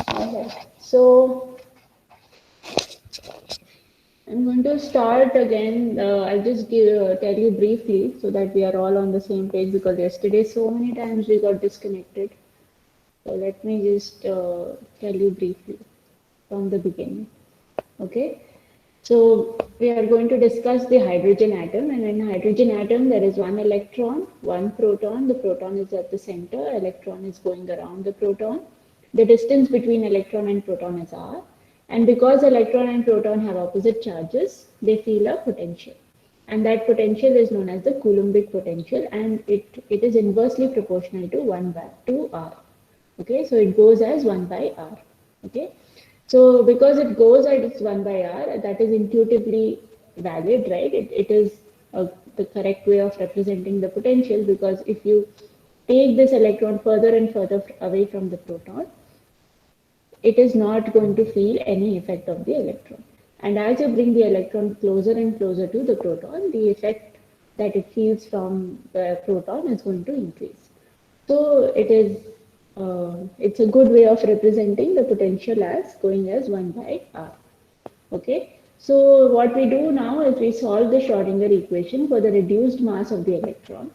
All right. So I'm going to start again. I'll just tell you briefly so that we are all on the same page because yesterday so many times we got disconnected. So let me just tell you briefly from the beginning. Okay. So we are going to discuss the hydrogen atom, and in hydrogen atom there is one electron, one proton. The proton is at the center, electron is going around the proton. The distance between electron and proton is r. And because electron and proton have opposite charges, they feel a potential. And that potential is known as the Coulombic potential, and it is inversely proportional to 1 by to r. Okay, so it goes as 1 by r. Okay, so because it goes as 1 by r, that is intuitively valid, right? It is the correct way of representing the potential, because if you take this electron further and further away from the proton, it is not going to feel any effect of the electron. And as you bring the electron closer and closer to the proton, the effect that it feels from the proton is going to increase. So it's a good way of representing the potential as going as 1 by r. Okay. So what we do now is we solve the Schrodinger equation for the reduced mass of the electron.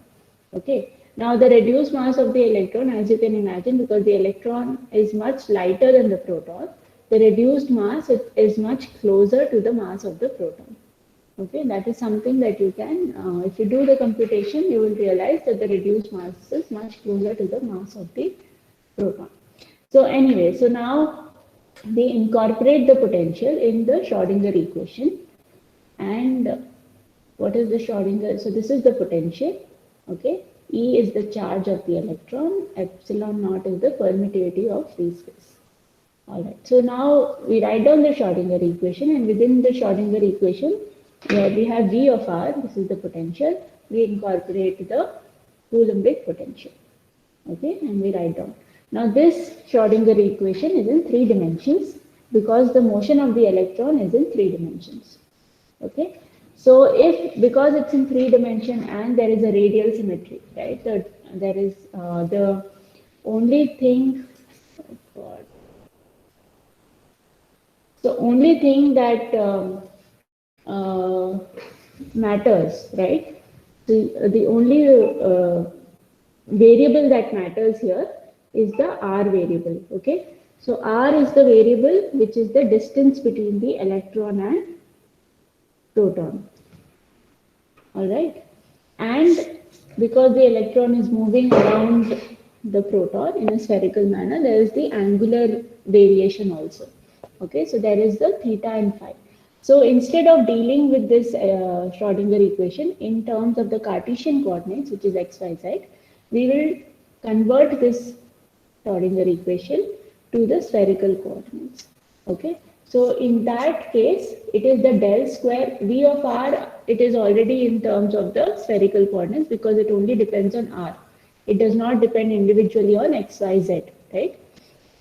Okay. Now the reduced mass of the electron, as you can imagine, because the electron is much lighter than the proton, the reduced mass is much closer to the mass of the proton. Okay, that is something that you can, if you do the computation, you will realize that the reduced mass is much closer to the mass of the proton. So anyway, so now they incorporate the potential in the Schrodinger equation. And what is the Schrodinger? So this is the potential. Okay, E is the charge of the electron, epsilon naught is the permittivity of free space. All right, so now we write down the Schrodinger equation, and within the Schrodinger equation, we have V of R, this is the potential. We incorporate the Coulombic potential. Okay, and we write down. Now this Schrodinger equation is in 3 dimensions because the motion of the electron is in 3 dimensions. Okay, so if because it's in 3 dimension and there is a radial symmetry, right? So there is the only thing. Oh God. The only thing that matters, right? The only variable that matters here is the r variable. Okay, so r is the variable which is the distance between the electron and proton. All right, and because the electron is moving around the proton in a spherical manner, there is the angular variation also. Okay, so there is the theta and phi. So instead of dealing with this Schrodinger equation in terms of the Cartesian coordinates, which is x, y, z, we will convert this Schrodinger equation to the spherical coordinates. Okay, so in that case, it is the del square V of r. It is already in terms of the spherical coordinates because it only depends on r. It does not depend individually on x, y, z, right?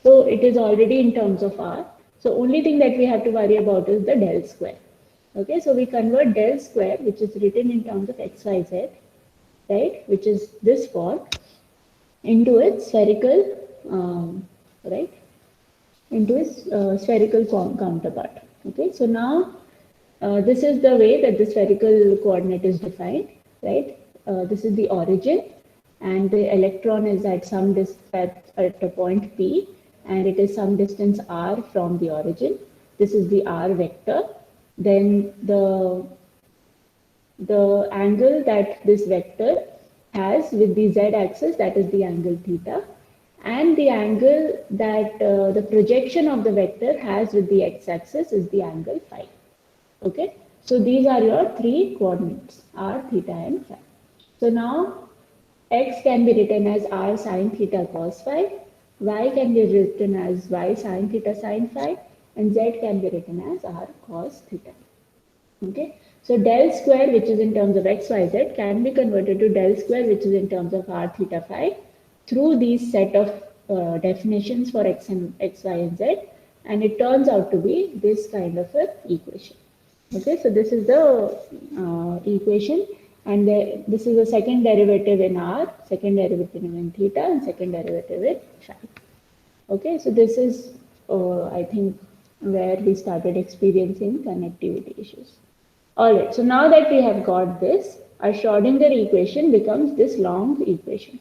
So it is already in terms of r. So only thing that we have to worry about is the del square. Okay, so we convert del square, which is written in terms of x, y, z, right, which is this form, into its spherical, right, into its spherical counterpart. Okay, so now this is the way that the spherical coordinate is defined, right? This is the origin, and the electron is at some distance at a point P, and it is some distance r from the origin. This is the r vector. Then the angle that this vector has with the z-axis, that is the angle theta, and the angle that the projection of the vector has with the x-axis is the angle phi. Okay, so these are your 3 coordinates, r, theta, and phi. So now x can be written as r sine theta cos phi, y can be written as y sine theta sine phi, and z can be written as r cos theta. Okay, so del square, which is in terms of x, y, z, can be converted to del square, which is in terms of r, theta, phi, through these set of definitions for x, y, and z, and it turns out to be this kind of an equation. Okay, so this is the equation, and this is the second derivative in r, second derivative in theta, and second derivative in phi. Okay, so this is I think, where we started experiencing connectivity issues. All right, so now that we have got this, our Schrodinger equation becomes this long equation.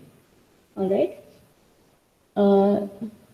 All right. Uh,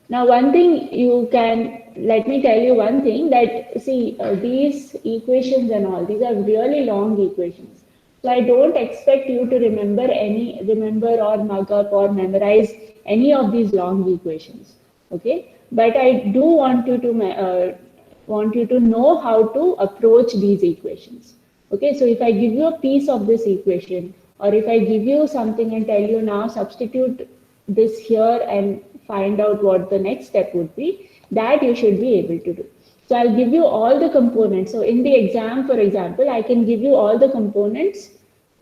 Now, one thing you can, let me tell you one thing that, see, these equations and all, these are really long equations. So I don't expect you to remember or mug up or memorize any of these long equations. Okay. But I do want you to know how to approach these equations. Okay. So if I give you a piece of this equation, or if I give you something and tell you now substitute this here and find out what the next step would be, that you should be able to do. So I'll give you all the components. So in the exam, for example, I can give you all the components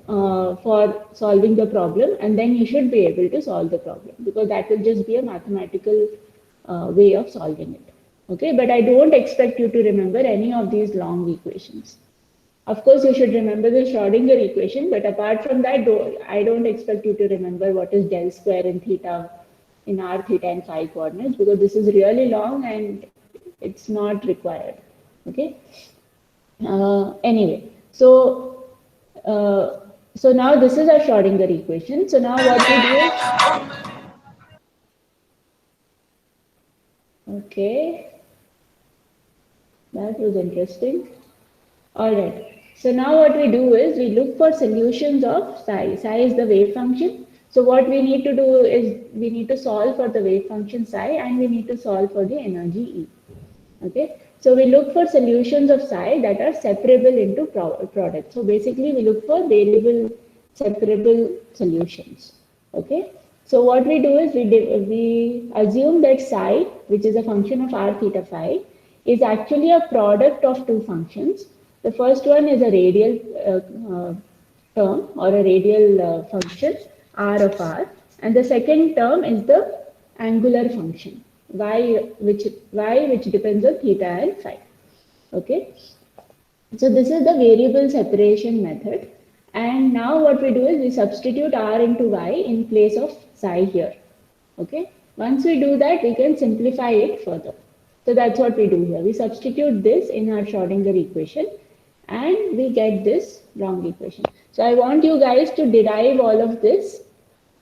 for solving the problem, and then you should be able to solve the problem, because that will just be a mathematical way of solving it. Okay, but I don't expect you to remember any of these long equations. Of course, you should remember the Schrodinger equation, but apart from that, I don't expect you to remember what is del square in theta, in r, theta, and phi coordinates, because this is really long and it's not required. Okay. Anyway, uh, so now this is our Schrodinger equation. So now what we do? Okay, that was interesting. All right. So now what we do is we look for solutions of psi. Psi is the wave function. So what we need to do is we need to solve for the wave function psi, and we need to solve for the energy E. Okay. So we look for solutions of psi that are separable into products. So basically we look for variable separable solutions. Okay. So what we do is we assume that psi, which is a function of r theta phi, is actually a product of two functions. The first one is a radial term, or a radial function, r of r, and the second term is the angular function, which depends on theta and phi. Okay. So this is the variable separation method. And now what we do is we substitute r into y in place of psi here. Okay. Once we do that, we can simplify it further. So that's what we do here. We substitute this in our Schrodinger equation and we get this long equation. So I want you guys to derive all of this.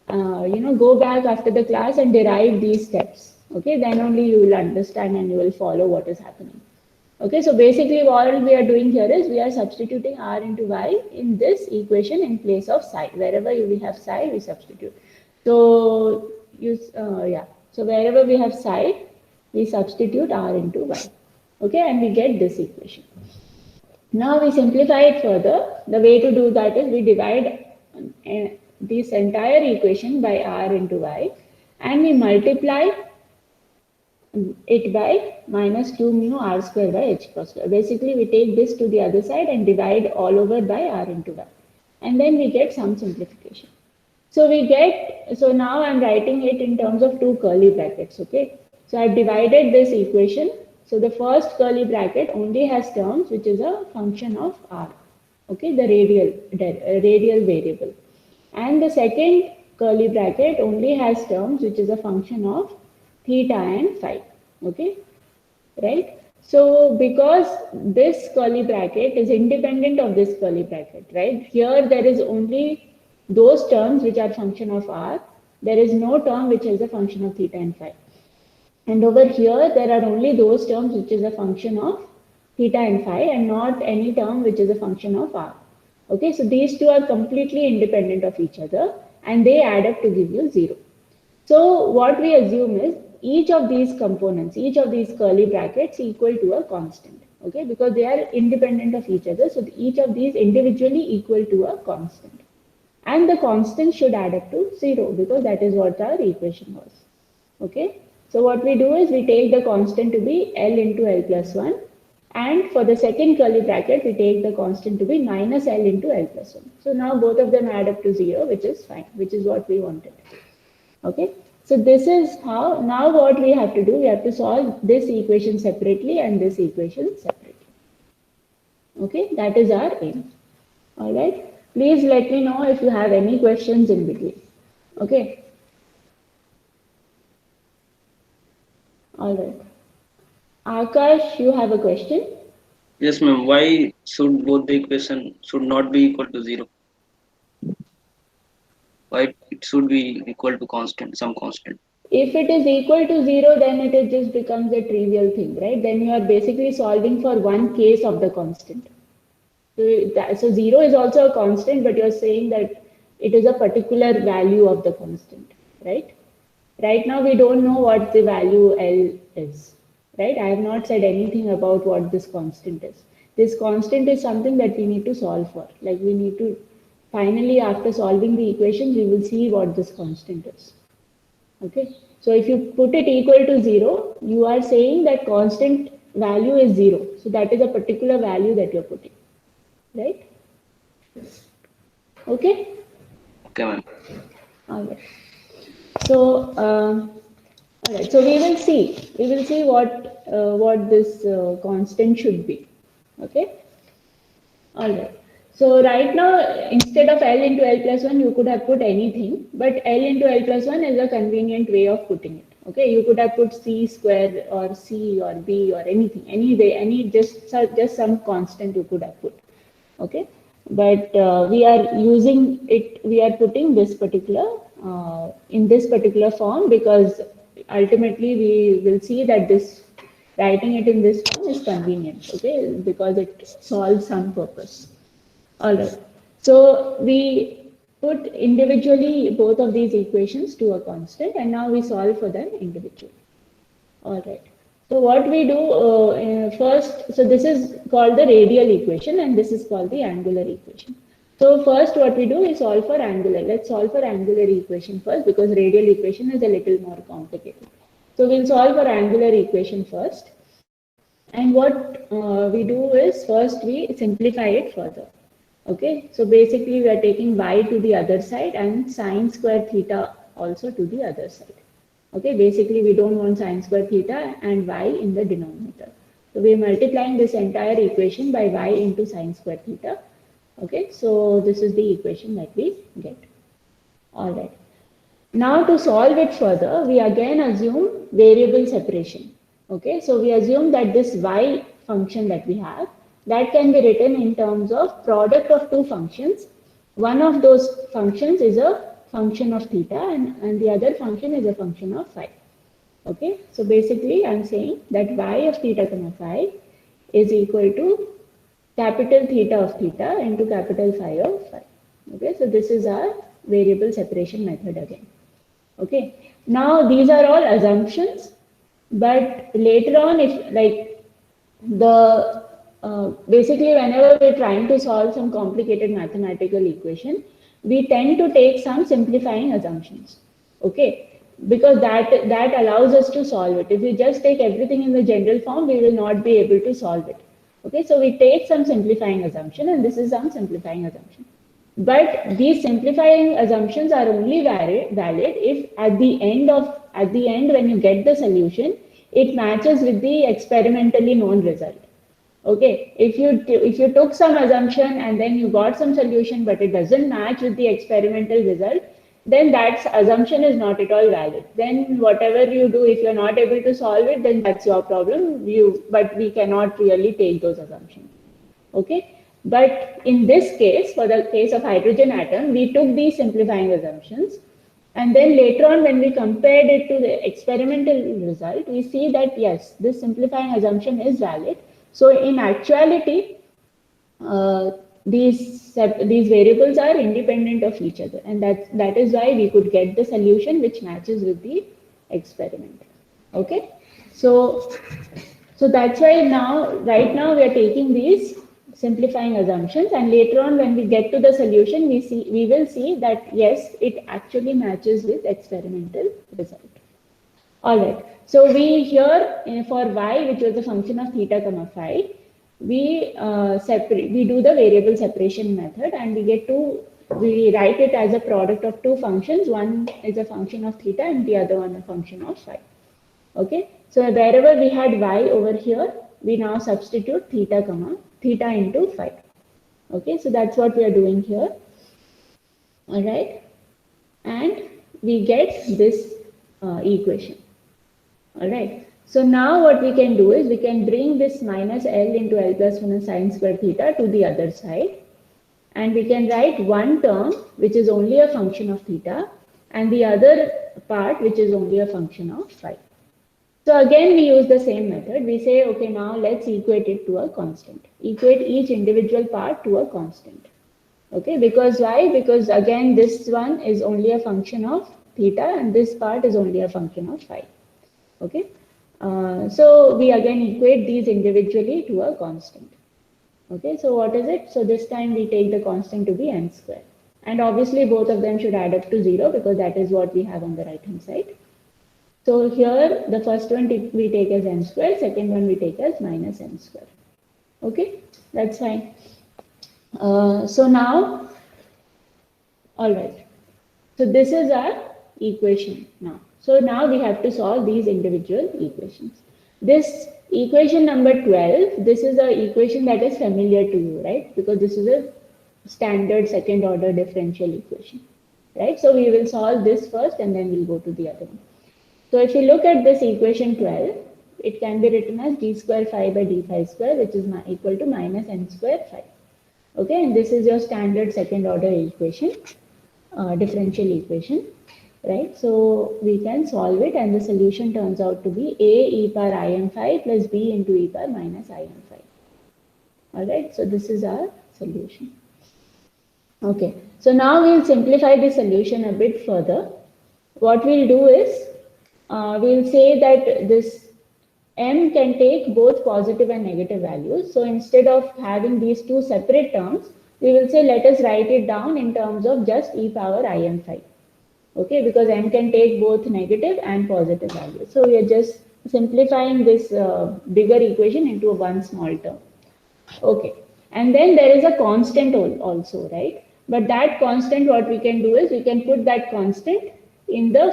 Go back after the class and derive these steps. Okay. Then only you will understand and you will follow what is happening. Okay, so basically what we are doing here is we are substituting r into y in this equation in place of psi. Wherever we have psi, we substitute. So so wherever we have psi, we substitute r into y. Okay, and we get this equation. Now we simplify it further. The way to do that is we divide this entire equation by r into y, and we multiply it by minus 2 mu r square by h cross square. Basically, we take this to the other side and divide all over by r into y. And then we get some simplification. So now I'm writing it in terms of two curly brackets, okay? So I've divided this equation. So the first curly bracket only has terms which is a function of r, okay, the radial variable. And the second curly bracket only has terms which is a function of theta and phi. Okay, right? So because this curly bracket is independent of this curly bracket, right? Here there is only those terms which are function of r. There is no term which is a function of theta and phi. And over here there are only those terms which is a function of theta and phi, and not any term which is a function of r. Okay, so these two are completely independent of each other and they add up to give you 0. So what we assume is each of these components, each of these curly brackets equal to a constant, okay, because they are independent of each other. So each of these individually equal to a constant. And the constant should add up to 0 because that is what our equation was. Okay, so what we do is we take the constant to be L into L plus 1. And for the second curly bracket, we take the constant to be minus L into L plus 1. So now both of them add up to 0, which is fine, which is what we wanted. Okay, so this is how, now what we have to do, we have to solve this equation separately and this equation separately. Okay, that is our aim. All right, please let me know if you have any questions in between. Okay. All right. Akash, you have a question? Yes, ma'am. Why should both the equation should not be equal to 0? Why it should be equal to constant, some constant? If it is equal to 0, then it just becomes a trivial thing, right? Then you are basically solving for one case of the constant. So 0 is also a constant, but you're saying that it is a particular value of the constant, right? Right now, we don't know what the value L is, right? I have not said anything about what this constant is. This constant is something that we need to solve for. Like we need to, finally, after solving the equation, we will see what this constant is. Okay. So if you put it equal to 0, you are saying that constant value is 0. So that is a particular value that you're putting, right? Okay. Okay, ma'am. All right. So, all right. So we will see. We will see what this constant should be. Okay. All right. So right now, instead of L into L plus 1, you could have put anything, but L into L plus 1 is a convenient way of putting it. Okay, you could have put C square or C or B or anything, any way, any just some constant you could have put. Okay, but we are using it, we are putting this particular, in this particular form because ultimately we will see that this writing it in this form is convenient, okay, because it solves some purpose. All right. So we put individually both of these equations to a constant and now we solve for them individually. All right. So what we do first, so this is called the radial equation and this is called the angular equation. So first what we do is solve for angular. Let's solve for angular equation first because radial equation is a little more complicated. So we'll solve for angular equation first. And what we do is first we simplify it further. Okay, so basically we are taking y to the other side and sine square theta also to the other side. Okay, basically we don't want sine square theta and y in the denominator. So we are multiplying this entire equation by y into sine square theta. Okay, so this is the equation that we get. All right. Now to solve it further, we again assume variable separation. Okay, so we assume that this y function that we have, that can be written in terms of product of two functions. One of those functions is a function of theta and the other function is a function of phi. Okay, so basically I'm saying that y of theta comma phi is equal to capital theta of theta into capital phi of phi. Okay, so this is our variable separation method again. Okay, now these are all assumptions, but later on, if like the basically whenever we're trying to solve some complicated mathematical equation, we tend to take some simplifying assumptions. Okay, because that allows us to solve it. If we just take everything in the general form, we will not be able to solve it. Okay, so we take some simplifying assumption, and this is some simplifying assumption. But these simplifying assumptions are only valid if at the end when you get the solution, it matches with the experimentally known result. Okay, if you took some assumption and then you got some solution, but it doesn't match with the experimental result, then that assumption is not at all valid. Then whatever you do, if you're not able to solve it, then that's your problem. But we cannot really take those assumptions. Okay, but in this case, for the case of hydrogen atom, we took these simplifying assumptions, and then later on when we compared it to the experimental result, we see that yes, this simplifying assumption is valid. So in actuality, uh, these variables are independent of each other, and that is why we could get the solution which matches with the experiment. Okay, so so that's why now, right now, we are taking these simplifying assumptions, and later on, when we get to the solution, we will see that yes, it actually matches with experimental result. All right. So we here for y, which was the function of theta comma phi, we do the variable separation method, and we write it as a product of two functions. One is a function of theta, and the other one a function of phi. Okay, so wherever we had y over here, we now substitute theta into phi. Okay, so that's what we are doing here. All right, and we get this equation. All right, So now what we can do is we can bring this minus L into L plus 1 sine square theta to the other side. And we can write one term which is only a function of theta and the other part which is only a function of phi. So again we use the same method. We say, okay, now let's equate it to a constant. Equate each individual part to a constant. Okay, because why? Because again this one is only a function of theta and this part is only a function of phi. Okay, so we again equate these individually to a constant. Okay, so what is it? So this time we take the constant to be n square. And obviously both of them should add up to 0 because that is what we have on the right hand side. So here the first one we take as n square, second one we take as minus n square. Okay, that's fine. So now, all right. So this is our equation now. So now we have to solve these individual equations. This equation number 12, this is an equation that is familiar to you, right? Because this is a standard second order differential equation, right? So we will solve this first and then we'll go to the other one. So if you look at this equation 12, it can be written as d square phi by d phi square, which is equal to minus n square phi. Okay, and this is your standard second order equation, differential equation, right? So we can solve it and the solution turns out to be a e power im phi plus b into e power minus im phi. All right, so this is our solution. Okay, so now we'll simplify the solution a bit further. What we'll do is, we'll say that this m can take both positive and negative values. So instead of having these two separate terms, we will say let us write it down in terms of just e power im phi. Okay, because m can take both negative and positive values. So we are just simplifying this bigger equation into one small term. Okay, and then there is a constant also, right? But that constant, what we can do is we can put that constant in the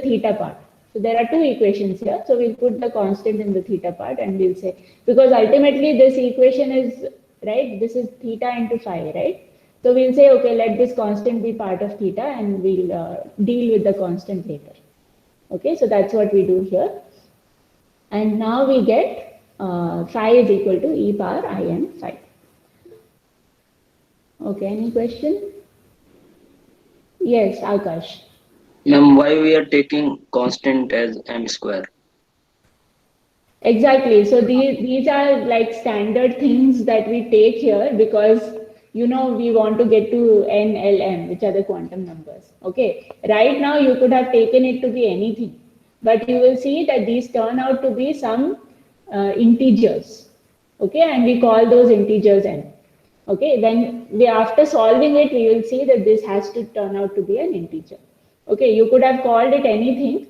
theta part. So there are two equations here. So we'll put the constant in the theta part and we'll say, because ultimately this equation is, right, this is theta into phi, right? So we'll say, okay, let this constant be part of theta and we'll deal with the constant later. Okay, so that's what we do here. And now we get phi is equal to e power im phi. Okay, any question? Yes, Akash. Ma'am, why we are taking constant as m square? Exactly. So these are like standard things that we take here because we want to get to NLM, which are the quantum numbers. Okay. Right now you could have taken it to be anything, but you will see that these turn out to be some integers. Okay, and we call those integers n. Okay, after solving it, we will see that this has to turn out to be an integer. Okay, you could have called it anything.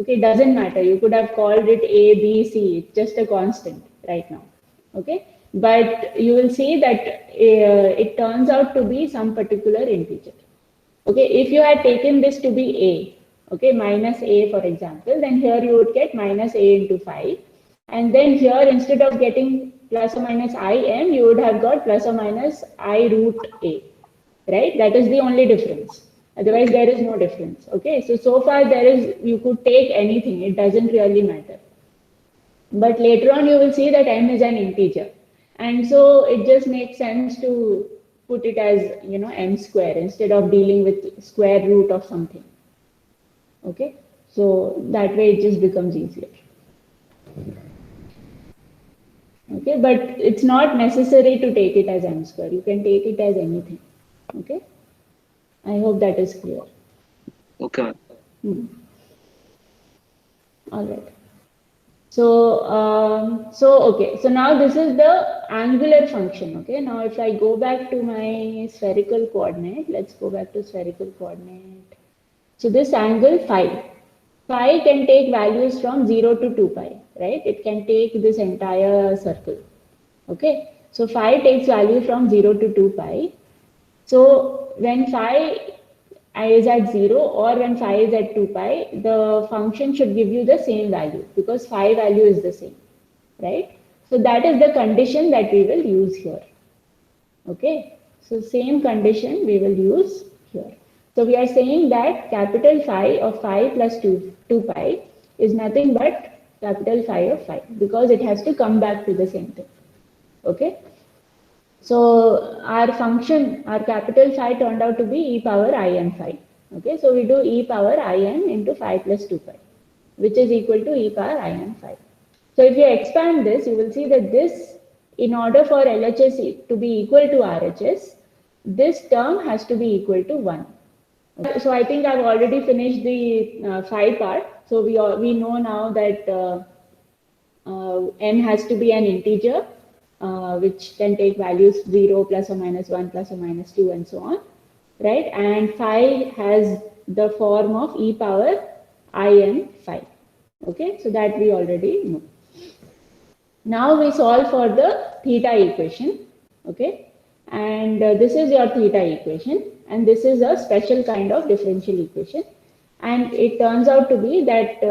Okay, it doesn't matter. You could have called it A, B, C. It's just a constant right now. Okay, but you will see that it turns out to be some particular integer. Okay, if you had taken this to be A, okay, minus A for example, then here you would get minus A into 5. And then here instead of getting plus or minus im, you would have got plus or minus I root A, right? That is the only difference. Otherwise, there is no difference. Okay, so far you could take anything. It doesn't really matter. But later on, you will see that m is an integer. And so it just makes sense to put it as, m square instead of dealing with square root of something. Okay, so that way it just becomes easier. Okay, but it's not necessary to take it as m square. You can take it as anything. Okay, I hope that is clear. Okay. All right. So okay. So now this is the angular function. Okay. Now if I go back to my spherical coordinate, let's go back to spherical coordinate. So this angle phi can take values from 0 to 2 pi, right? It can take this entire circle. Okay. So phi takes value from 0 to 2 pi. So when phi is at 0 or when phi is at 2 pi, the function should give you the same value because phi value is the same, right? So that is the condition that we will use here. Okay, so same condition we will use here. So we are saying that capital phi of phi plus 2 pi is nothing but capital phi of phi, because it has to come back to the same thing. Okay. So our function, our capital phi turned out to be e power in phi. Okay. So we do e power in into phi plus 2 phi, which is equal to e power in phi. So if you expand this, you will see that this, in order for LHS to be equal to RHS, this term has to be equal to 1. So I think I've already finished the phi part. So we know now that n has to be an integer, which can take values 0, plus or minus 1, plus or minus 2, and so on, right? And phi has the form of e power in phi. Okay, so that we already know. Now we solve for the theta equation. Okay, and this is your theta equation, and this is a special kind of differential equation. And it turns out to be that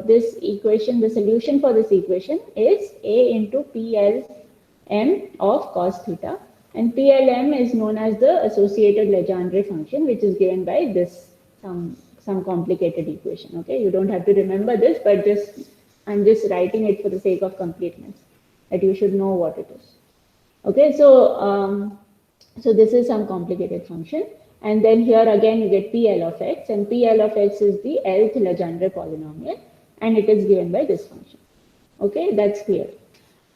this equation, the solution for this equation is a into PLM of cos theta. And PLM is known as the associated Legendre function, which is given by this, some complicated equation. Okay, you don't have to remember this, but I'm just writing it for the sake of completeness, that you should know what it is. Okay, so so this is some complicated function. And then here again you get PL of x, and PL of x is the Lth Legendre polynomial, and it is given by this function. Okay, that's clear.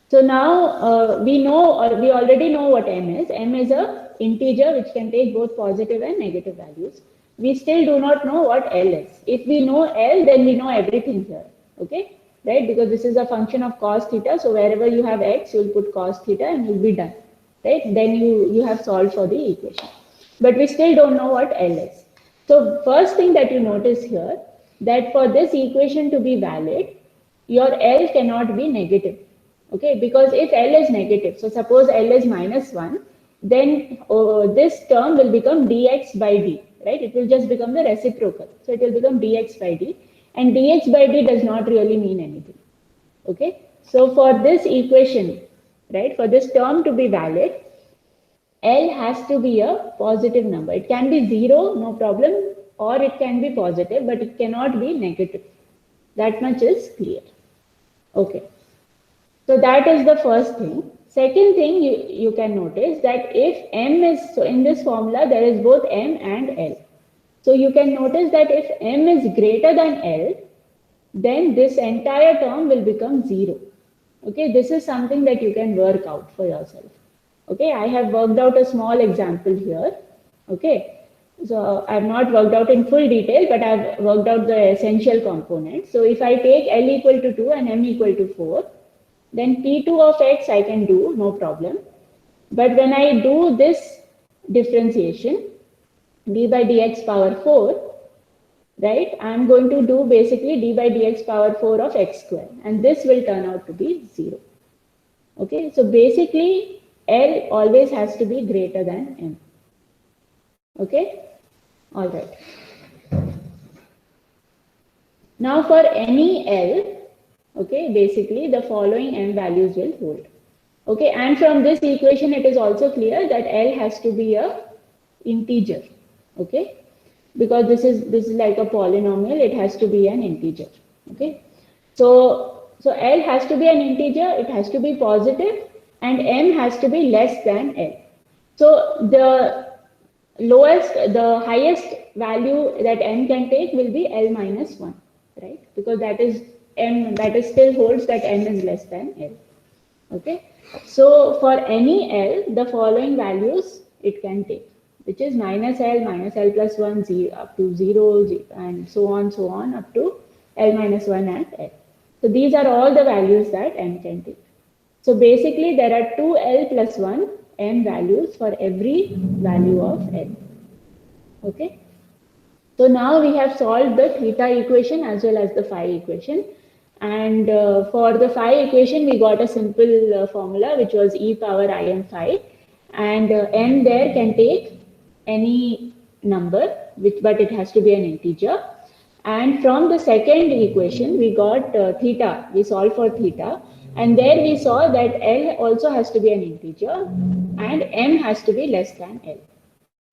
So now we know, or we already know what m is. M is a integer which can take both positive and negative values. We still do not know what L is. If we know L, then we know everything here. Okay, right? Because this is a function of cos theta. So wherever you have x, you'll put cos theta and you'll be done. Right? Then you have solved for the equation. But we still don't know what L is. So first thing that you notice here, that for this equation to be valid, your L cannot be negative. Okay, because if L is negative, so suppose L is minus 1, then this term will become dx by d, right? It will just become the reciprocal. So it will become dx by d, and dx by d does not really mean anything. Okay, so for this equation, right, for this term to be valid, L has to be a positive number. It can be 0, no problem, or it can be positive, but it cannot be negative. That much is clear. Okay. So that is the first thing. Second thing you can notice that if m is, so in this formula there is both m and L. So you can notice that if m is greater than L, then this entire term will become 0. Okay, this is something that you can work out for yourself. Okay, I have worked out a small example here. Okay, so I have not worked out in full detail, but I have worked out the essential components. So if I take L equal to 2 and m equal to 4, then P2 of x I can do, no problem. But when I do this differentiation, d by dx power 4, right, I'm going to do basically d by dx power 4 of x square, and this will turn out to be 0. Okay, so basically L always has to be greater than m. Okay, all right. Now for any L, okay, basically the following m values will hold. Okay, and from this equation it is also clear that L has to be a integer. Okay, because this is like a polynomial, it has to be an integer. Okay, so L has to be an integer, it has to be positive, and m has to be less than L. So the highest value that m can take will be L minus 1, right? Because that is m, that is still holds that m is less than L. Okay, so for any L, the following values it can take, which is minus L plus 1, 0, up to 0, and so on up to L minus 1 at L. So these are all the values that m can take. So basically there are 2L plus 1 m values for every value of L. Okay. So now we have solved the theta equation as well as the phi equation. And for the phi equation, we got a simple formula, which was e power in phi. And m there can take any number, but it has to be an integer. And from the second equation, we got theta. We solved for theta. And there we saw that L also has to be an integer and m has to be less than L.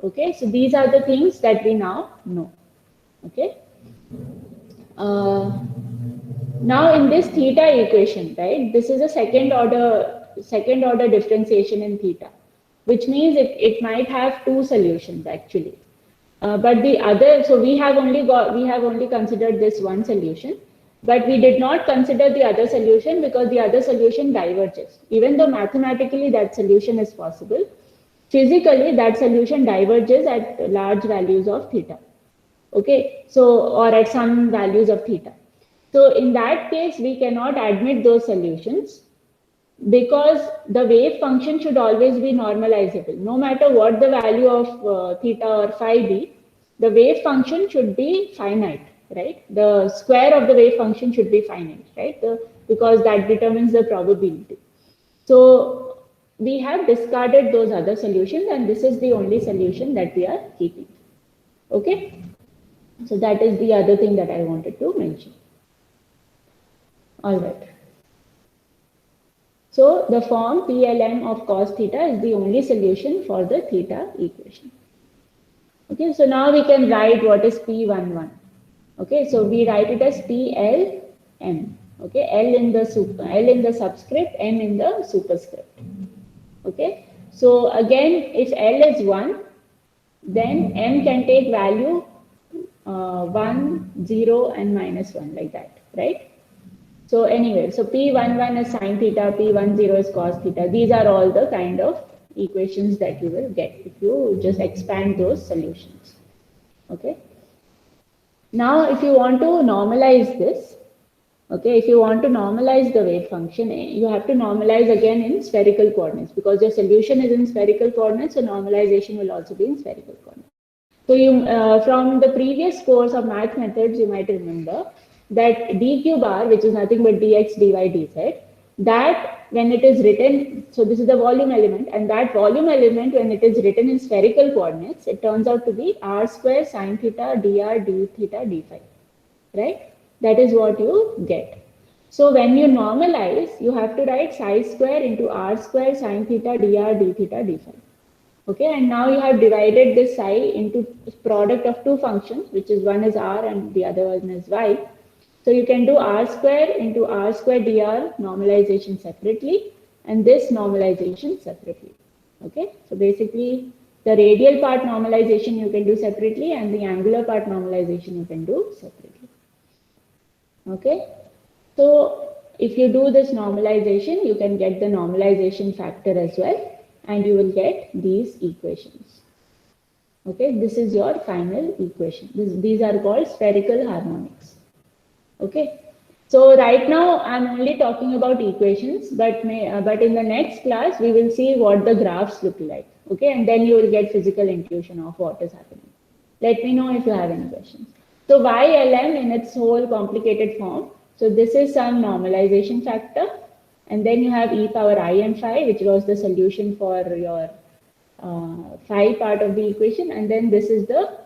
Okay, so these are the things that we now know. Okay. Now in this theta equation, right, this is a second order differentiation in theta, which means it might have two solutions actually. But the other, so we have only considered this one solution, but we did not consider the other solution because the other solution diverges. Even though mathematically that solution is possible, physically that solution diverges at large values of theta. Okay, so or at some values of theta. So in that case, we cannot admit those solutions because the wave function should always be normalizable. No matter what the value of theta or phi be, the wave function should be finite, right? The square of the wave function should be finite, right? Because that determines the probability. So we have discarded those other solutions and this is the only solution that we are keeping. Okay? So that is the other thing that I wanted to mention. All right. So the form PLM of cos theta is the only solution for the theta equation. Okay, so now we can write what is P11. Okay, so we write it as PLM. Okay, L in the subscript, M in the superscript. Okay, so again, if L is 1, then M can take value 1, 0, and minus 1 like that, right? So anyway, so P11 is sine theta, P10 is cos theta. These are all the kind of equations that you will get if you just expand those solutions. Okay. Now, if you want to normalize this, okay, if you want to normalize the wave function, you have to normalize again in spherical coordinates because your solution is in spherical coordinates, so normalization will also be in spherical coordinates. So you, from the previous course of math methods, you might remember that dq bar, which is nothing but dx, dy, dz, that when it is written, so this is the volume element, and that volume element, when it is written in spherical coordinates, it turns out to be r square sine theta dr d theta d phi, right? That is what you get. So when you normalize, you have to write psi square into r square sine theta dr d theta d phi. Okay, and now you have divided this psi into product of two functions, which is one is r and the other one is y. So you can do r square into r square dr normalization separately and this normalization separately. Okay, so basically the radial part normalization you can do separately and the angular part normalization you can do separately. Okay, so if you do this normalization, you can get the normalization factor as well. And you will get these equations. Okay, this is your final equation. These are called spherical harmonics. Okay, so right now I'm only talking about equations, but in the next class we will see what the graphs look like. Okay, and then you will get physical intuition of what is happening. Let me know if you have any questions. So YLM in its whole complicated form. So this is some normalization factor. And then you have e power I and phi, which was the solution for your phi part of the equation. And then this is the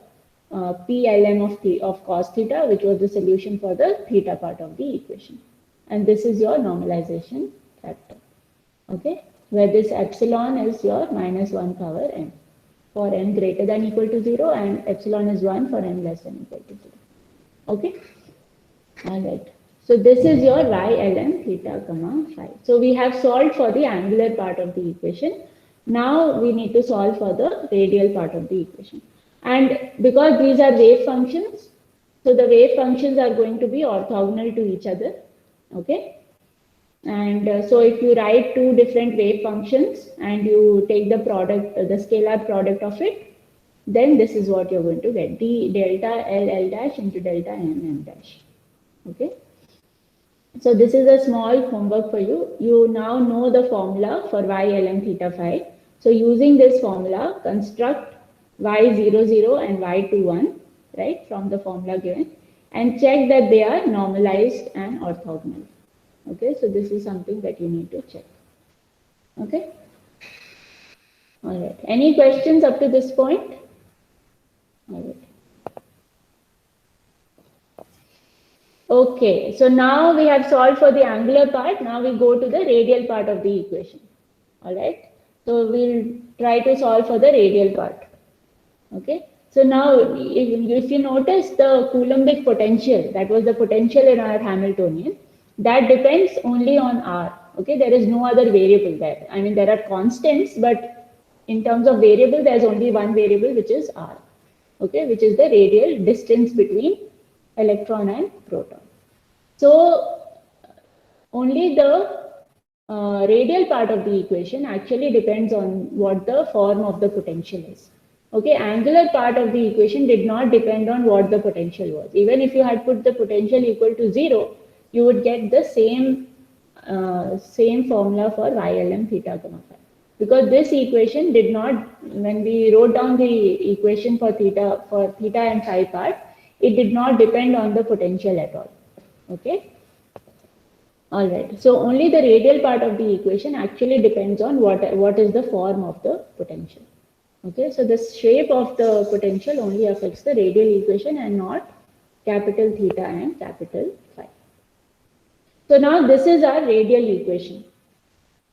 PLM of cos theta, which was the solution for the theta part of the equation. And this is your normalization factor. Okay, where this epsilon is your minus 1 power n for n greater than equal to 0 and epsilon is 1 for n less than equal to 0. Okay, all right. So this is your y ln theta comma phi. So we have solved for the angular part of the equation. Now we need to solve for the radial part of the equation. And because these are wave functions, so the wave functions are going to be orthogonal to each other. Okay. And so if you write two different wave functions and you take the product, the scalar product of it, then this is what you're going to get. D delta L L dash into delta M M dash. Okay. So this is a small homework for you. You now know the formula for y ln theta phi. So using this formula, construct y00 and y21, right, from the formula given, and check that they are normalized and orthogonal. Okay, so this is something that you need to check. Okay. All right. Any questions up to this point? All right. Okay, so now we have solved for the angular part. Now we go to the radial part of the equation. All right. So we'll try to solve for the radial part. Okay. So now, if you notice the Coulombic potential, that was the potential in our Hamiltonian, that depends only on R. Okay, there is no other variable there. I mean, there are constants, but in terms of variable, there's only one variable, which is R. Okay, which is the radial distance between electron and proton. So only the radial part of the equation actually depends on what the form of the potential is. Okay, angular part of the equation did not depend on what the potential was. Even if you had put the potential equal to 0, you would get the same formula for YLM theta comma phi. Because this equation did not, when we wrote down the equation for theta and phi part, it did not depend on the potential at all. Okay. All right. So only the radial part of the equation actually depends on what is the form of the potential. Okay. So the shape of the potential only affects the radial equation and not capital theta and capital phi. So now this is our radial equation.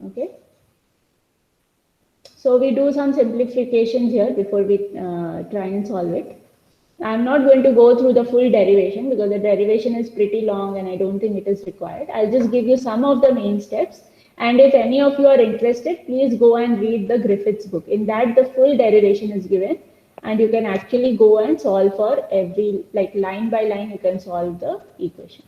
Okay. So we do some simplifications here before we try and solve it. I'm not going to go through the full derivation because the derivation is pretty long and I don't think it is required. I'll just give you some of the main steps. And if any of you are interested, please go and read the Griffiths book. In that, the full derivation is given and you can actually go and solve for every, like line by line, you can solve the equation.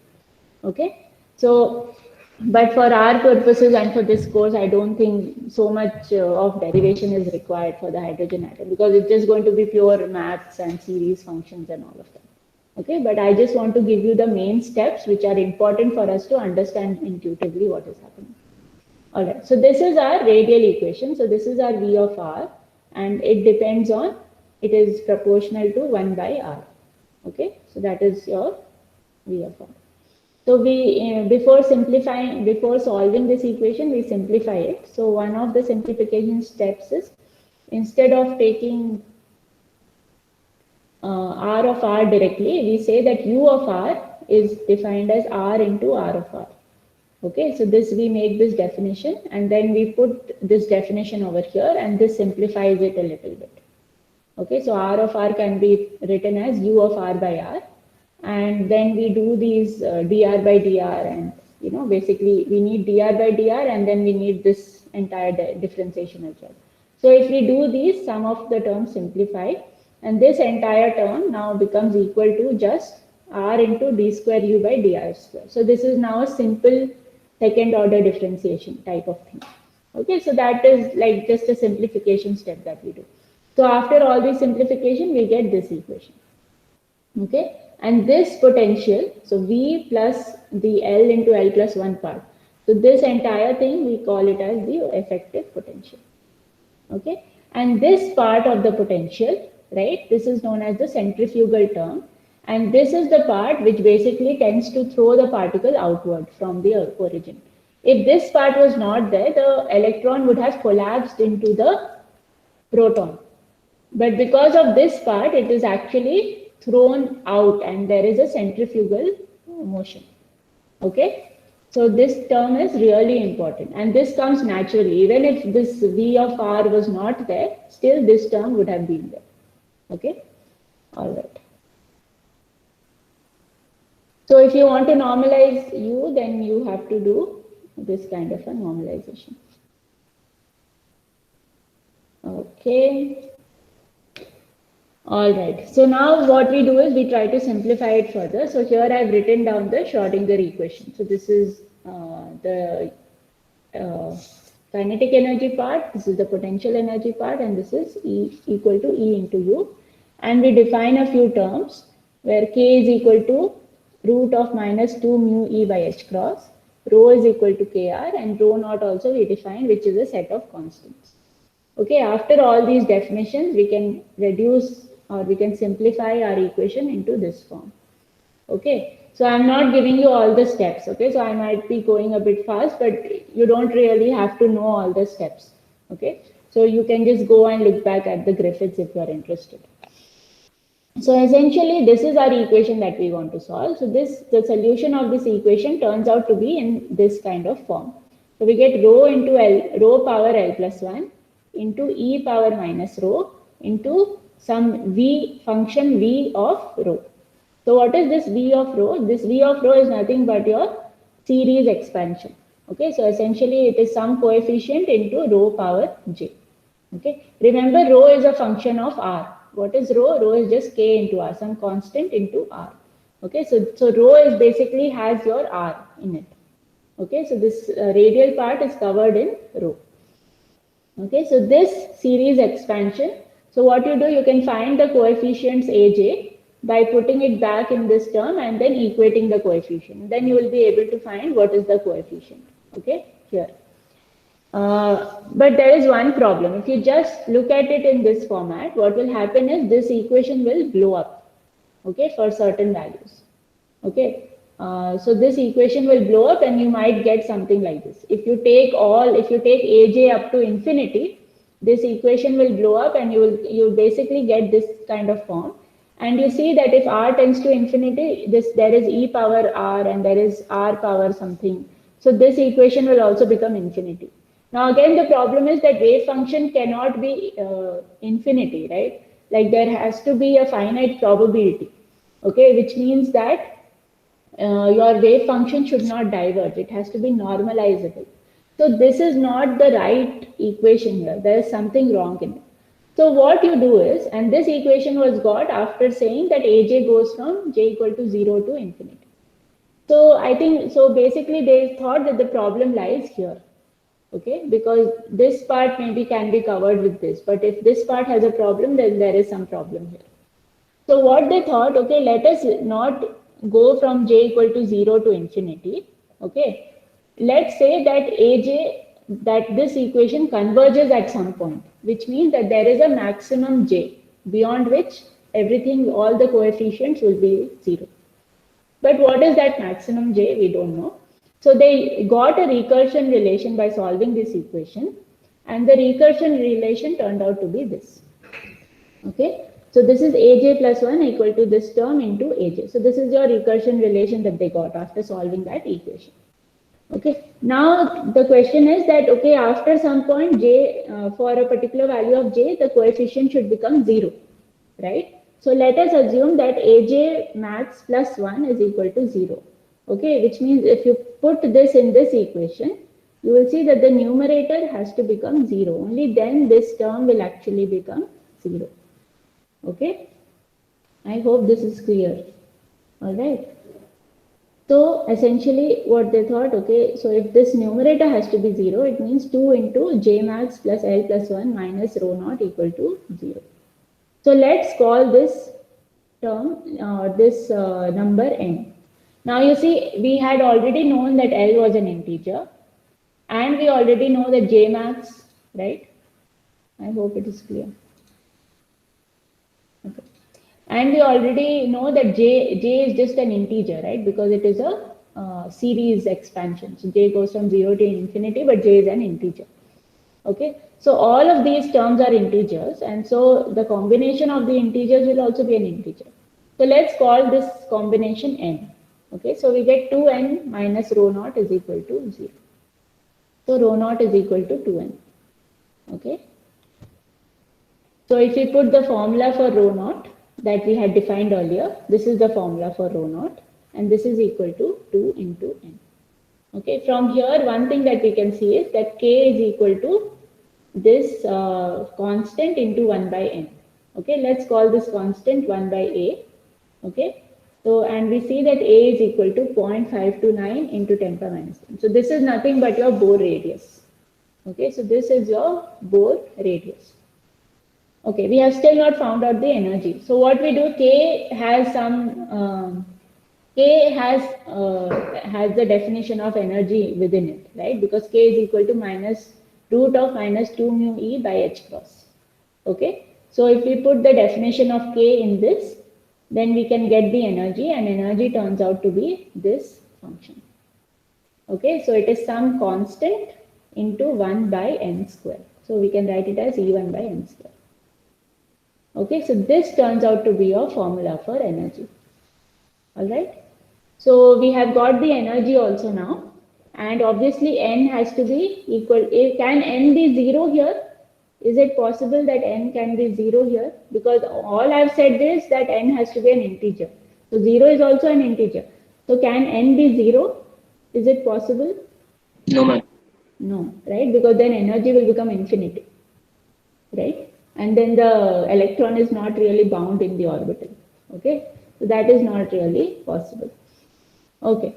Okay. So, but for our purposes and for this course, I don't think so much of derivation is required for the hydrogen atom because it's just going to be pure maths and series functions and all of that. Okay, but I just want to give you the main steps which are important for us to understand intuitively what is happening. All right, so this is our radial equation. So this is our V of R and it depends on, it is proportional to 1 by R. Okay, so that is your V of R. So we, before solving this equation, we simplify it. So one of the simplification steps is, instead of taking R of R directly, we say that U of R is defined as R into R of R. Okay, so this, we make this definition and then we put this definition over here and this simplifies it a little bit. Okay, so R of R can be written as U of R by R. And then we do these dr by dr and, you know, basically we need dr by dr and then we need this entire differentiation as well. So if we do these, some of the terms simplify and this entire term now becomes equal to just r into d square u by dr square. So this is now a simple second order differentiation type of thing. Okay, so that is like just a simplification step that we do. So after all this simplification, we get this equation. Okay. And this potential, so V plus the L into L plus 1 part. So this entire thing, we call it as the effective potential. Okay. And this part of the potential, right, this is known as the centrifugal term. And this is the part which basically tends to throw the particle outward from the origin. If this part was not there, the electron would have collapsed into the proton. But because of this part, it is actually thrown out and there is a centrifugal motion. Okay, so this term is really important and this comes naturally. Even if this V of R was not there, still this term would have been there. Okay, all right. So if you want to normalize U, then you have to do this kind of a normalization. Okay. All right, so now what we do is we try to simplify it further. So here I've written down the Schrodinger equation. So this is the kinetic energy part, this is the potential energy part, and this is E equal to E into U. And we define a few terms where K is equal to root of minus 2 mu E by H cross, rho is equal to KR, and rho naught also we define, which is a set of constants. Okay, after all these definitions, we can reduce or we can simplify our equation into this form. Okay, so I'm not giving you all the steps. Okay, so I might be going a bit fast, but you don't really have to know all the steps. Okay, so you can just go and look back at the Griffiths if you are interested. So essentially, this is our equation that we want to solve. So the solution of this equation turns out to be in this kind of form. So we get rho into L, rho power L plus 1 into E power minus rho into some v function v of rho. So what is this v of rho? This v of rho is nothing but your series expansion. Okay, so essentially it is some coefficient into rho power j. Okay, remember rho is a function of r. What is rho? Rho is just k into r, some constant into r. Okay, so rho is basically has your r in it. Okay, so this radial part is covered in rho. Okay, so this series expansion, so what you do, you can find the coefficients aj by putting it back in this term and then equating the coefficient. Then you will be able to find what is the coefficient. Okay, here. But there is one problem. If you just look at it in this format, what will happen is this equation will blow up, okay, for certain values. Okay, so this equation will blow up and you might get something like this. If you take aj up to infinity, this equation will blow up and you basically get this kind of form. And you see that if r tends to infinity, there is e power r and there is r power something. So this equation will also become infinity. Now again, the problem is that wave function cannot be infinity, right? Like there has to be a finite probability, okay, which means that your wave function should not diverge. It has to be normalizable. So this is not the right equation here. There is something wrong in it. So what you do is, and this equation was got after saying that aj goes from j equal to 0 to infinity. So I think, so basically they thought that the problem lies here. Okay, because this part maybe can be covered with this, but if this part has a problem, then there is some problem here. So what they thought, okay, let us not go from j equal to 0 to infinity. Okay, let's say that aj, that this equation converges at some point, which means that there is a maximum j beyond which everything, all the coefficients will be 0. But what is that maximum j? We don't know. So they got a recursion relation by solving this equation, and the recursion relation turned out to be this. Okay, so this is aj plus 1 equal to this term into aj. So this is your recursion relation that they got after solving that equation. Okay, now the question is that, okay, after some point j, for a particular value of j, the coefficient should become 0, right? So let us assume that aj max plus 1 is equal to 0. Okay, which means if you put this in this equation, you will see that the numerator has to become 0. Only then this term will actually become 0. Okay, I hope this is clear. All right. So essentially what they thought, okay, so if this numerator has to be 0, it means 2 into j max plus L plus 1 minus rho naught equal to 0. So let's call this term, this number n. Now you see, we had already known that L was an integer, and we already know that j max, right? I hope it is clear. Okay. And we already know that j is just an integer, right? Because it is a series expansion. So j goes from 0 to infinity, but j is an integer. Okay. So all of these terms are integers, and so the combination of the integers will also be an integer. So let's call this combination n. Okay, so we get 2n minus rho naught is equal to 0. So rho naught is equal to 2n. Okay. So if we put the formula for rho naught that we had defined earlier, this is the formula for rho naught, and this is equal to 2 into n. Okay, from here, one thing that we can see is that k is equal to this constant into 1 by n. Okay, let's call this constant 1 by a. Okay, so and we see that a is equal to 0.529 into 10 power minus 10. So this is nothing but your Bohr radius. Okay, so this is your Bohr radius. Okay, we have still not found out the energy. So what we do, K has some, K has the definition of energy within it, right? Because K is equal to minus root of minus 2 mu E by h cross. Okay, so if we put the definition of K in this, then we can get the energy, and energy turns out to be this function. Okay, so it is some constant into 1 by n square. So we can write it as E1 by n square. Okay, so this turns out to be your formula for energy. All right. So we have got the energy also now, and obviously n has to be equal. Can n be 0 here? Is it possible that n can be 0 here? Because all I've said is that n has to be an integer. So 0 is also an integer. So can n be 0? Is it possible? No, ma'am. No, right? Because then energy will become infinity, right? And then the electron is not really bound in the orbital, okay? So that is not really possible. Okay,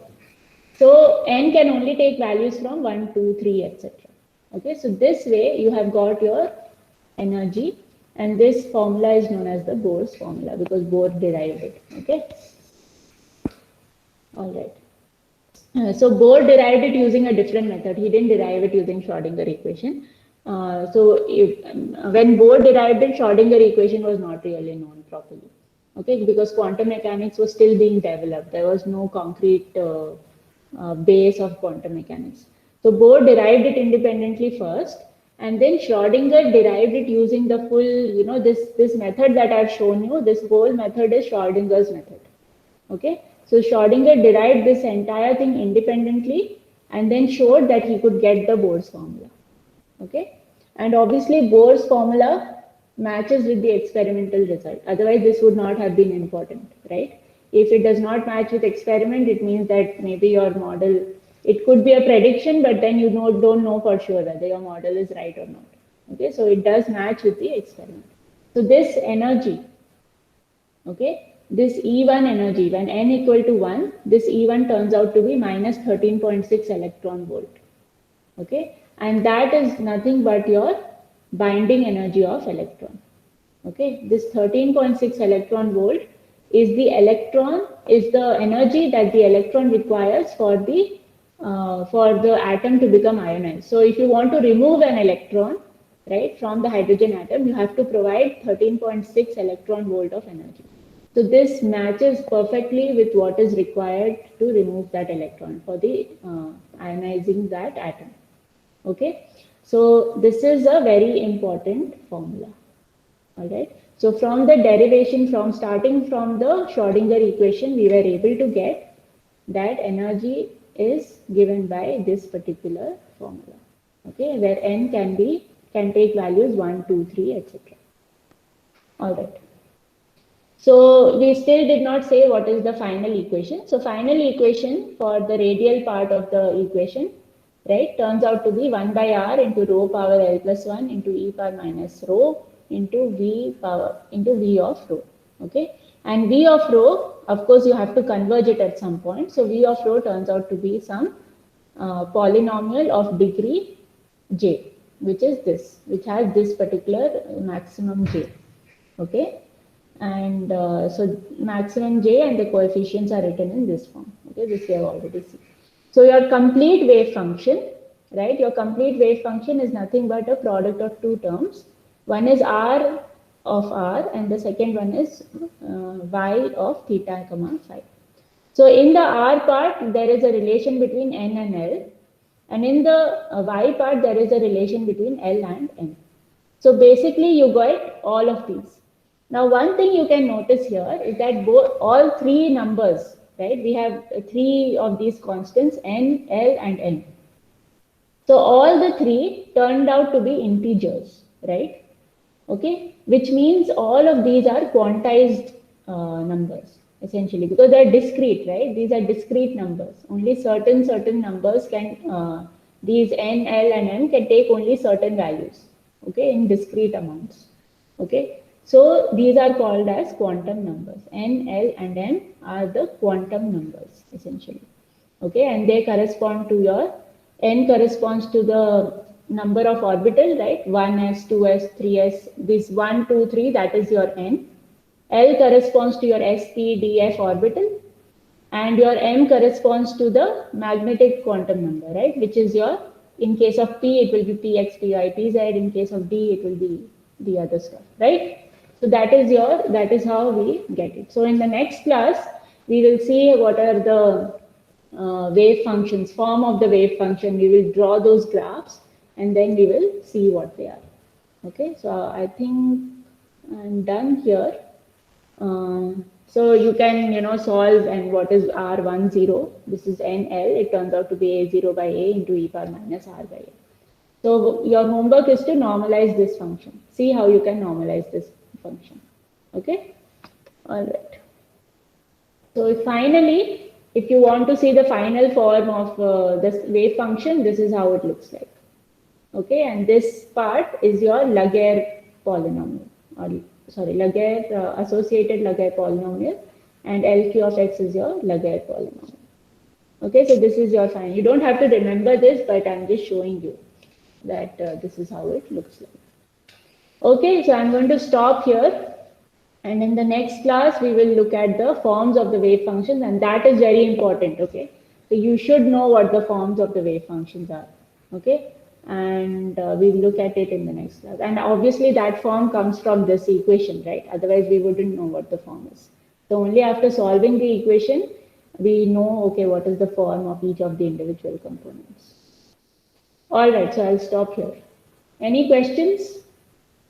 so n can only take values from 1, 2, 3, etc. Okay, so this way you have got your energy, and this formula is known as the Bohr's formula because Bohr derived it. Okay, all right. So Bohr derived it using a different method. He didn't derive it using Schrodinger equation. When Bohr derived it, Schrodinger equation was not really known properly. Okay, because quantum mechanics was still being developed. There was no concrete base of quantum mechanics. So Bohr derived it independently first, and then Schrodinger derived it using the full, this method that I've shown you. This whole method is Schrodinger's method. Okay, so Schrodinger derived this entire thing independently and then showed that he could get the Bohr's formula. Okay, and obviously Bohr's formula matches with the experimental result. Otherwise, this would not have been important, right? If it does not match with experiment, it means that maybe your model, it could be a prediction, but then you don't know for sure whether your model is right or not. Okay, so it does match with the experiment. So this energy, okay, this E1 energy, when n equal to 1, this E1 turns out to be minus 13.6 electron volt. Okay, and that is nothing but your binding energy of electron. Okay, this 13.6 electron volt is the energy that the electron requires for the atom to become ionized. So if you want to remove an electron, right, from the hydrogen atom, you have to provide 13.6 electron volt of energy. So this matches perfectly with what is required to remove that electron for the ionizing that atom. Okay, so this is a very important formula. All right. So from the derivation, starting from the Schrodinger equation, we were able to get that energy is given by this particular formula. Okay, where n can take values 1, 2, 3, etc. All right. So we still did not say what is the final equation. So final equation for the radial part of the equation, right, turns out to be 1 by r into rho power L plus 1 into e power minus rho into v of rho. Okay, and v of rho, of course, you have to converge it at some point. So v of rho turns out to be some polynomial of degree j, which is this, which has this particular maximum j. Okay. And so maximum j and the coefficients are written in this form. Okay, this we have already seen. So your complete wave function, right? Your complete wave function is nothing but a product of two terms. One is r of r, and the second one is y of theta comma phi. So in the r part, there is a relation between n and l, and in the y part, there is a relation between l and n. So basically, you get all of these. Now, one thing you can notice here is that all three numbers, right? We have three of these constants, n, l, and n. So all the three turned out to be integers, right? Okay, which means all of these are quantized numbers essentially because they are discrete, right? These are discrete numbers. Only certain numbers can these n, l, and n can take only certain values. Okay, in discrete amounts. Okay. So these are called as quantum numbers. N, L, and N are the quantum numbers essentially. Okay, and they correspond to your N corresponds to the number of orbital, right? 1s, 2s, 3s. This 1, 2, 3, that is your N. L corresponds to your sp, df orbital, and your M corresponds to the magnetic quantum number, right? Which is your, in case of P, it will be px, py, pz. In case of D, it will be the other stuff, right? So that is how we get it. So in the next class, we will see what are the wave functions, form of the wave function. We will draw those graphs and then we will see what they are. Okay, so I think I'm done here. So you can, solve, and what is R10? This is NL. It turns out to be A0 by A into e power minus R by A. So your homework is to normalize this function. See how you can normalize this function. Okay? All right. So finally, if you want to see the final form of this wave function, this is how it looks like. Okay, and this part is your Laguerre polynomial, or sorry, Laguerre associated Laguerre polynomial, and LQ of x is your Laguerre polynomial. Okay, so this is your final. You don't have to remember this, but I'm just showing you that this is how it looks like. Okay, so I'm going to stop here. And in the next class, we will look at the forms of the wave functions, and that is very important, okay? So you should know what the forms of the wave functions are, okay? And we'll look at it in the next class. And obviously that form comes from this equation, right? Otherwise we wouldn't know what the form is. So only after solving the equation, we know, okay, what is the form of each of the individual components. All right, so I'll stop here. Any questions?